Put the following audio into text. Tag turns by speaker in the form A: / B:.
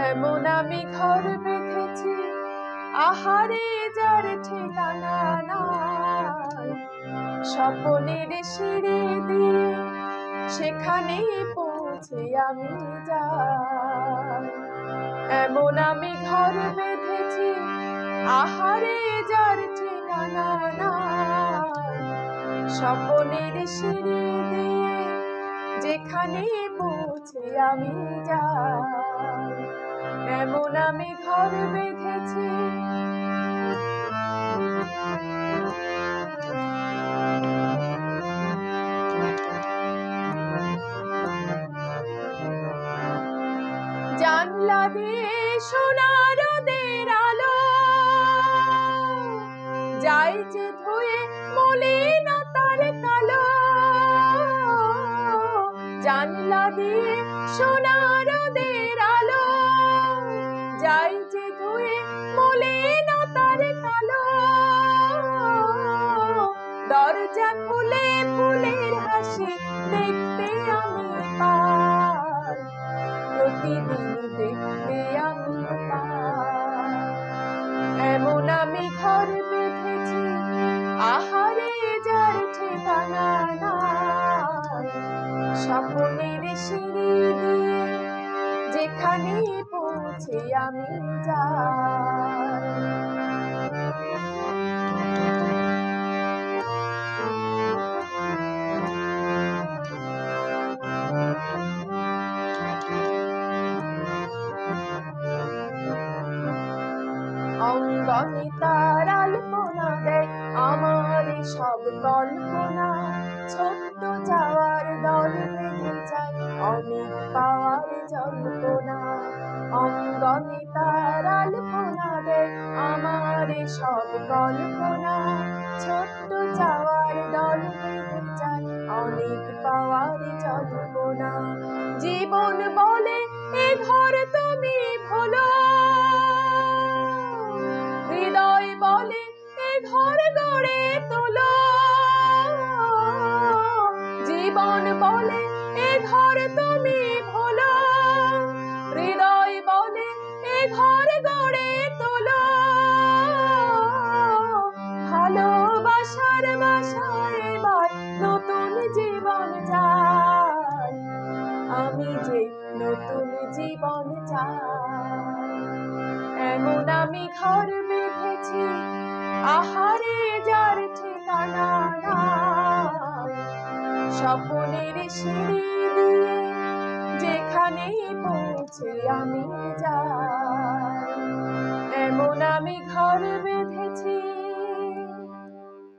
A: এমন আমি ঘর বেঁধেছি আহারে যার ঠিকানা নাই, স্বপ্নের সিঁড়ি দিয়ে সেখানে পৌঁছে আমি যাই। এমন আমি ঘর বেঁধেছি আহারে যার ঠিকানা নাই, স্বপ্নের সিঁড়ি দিয়ে যেখানে পৌঁছে আমি যাই। এমন আমি ঘর বেঁধেছি। জানলা দিয়ে সোনার রোদের আলো যাই যে ধুয়ে মলিনতার কালো। জানলা দিয়ে সোনার রোদের আলো যাই যে ধুয়ে মলিনতার কালো। দরজা খুলে ফুলের হাসি দেখতে আমি পাই, প্রতিদিন দেখতে আমি পাই। এমন আমি ঘর বেঁধেছি আহারে যার ঠিকানা নাই, স্বপ্নের সিঁড়ি দিয়ে যেখানে পৌঁছে আমি যাই। অঙ্গনে তার আলপনা দেয় আমার সব কল্পনা, ছোট্ট যাওয়ার দল বেঁধে যায় অনেক পাওয়ার জল্পনা। অঙ্গনে তার আলপনা দেয় আমার সব কল্পনা, ছোট্ট যাওয়ার দল বেঁধে যায় অনেক পাওয়ার জল্পনা। জীবন বলে এ ঘর তুমি ভোলো, হৃদয় বলে এ ঘর গড়ে তোলো। জীবন বলে এ ঘর তুমি ভোলো, হৃদয় বলে এ ঘর গড়ে তোলো। ভালোবাসার বাসায় এবার নতুন জীবন চাই, আমি যে নতুন জীবন চাই। এমন আমি ঘর বেঁধেছি আহারে যার ঠিকানা নাই, স্বপ্নের সিঁড়ি দিয়ে যেখানে পৌঁছে আমি যাই। এমন আমি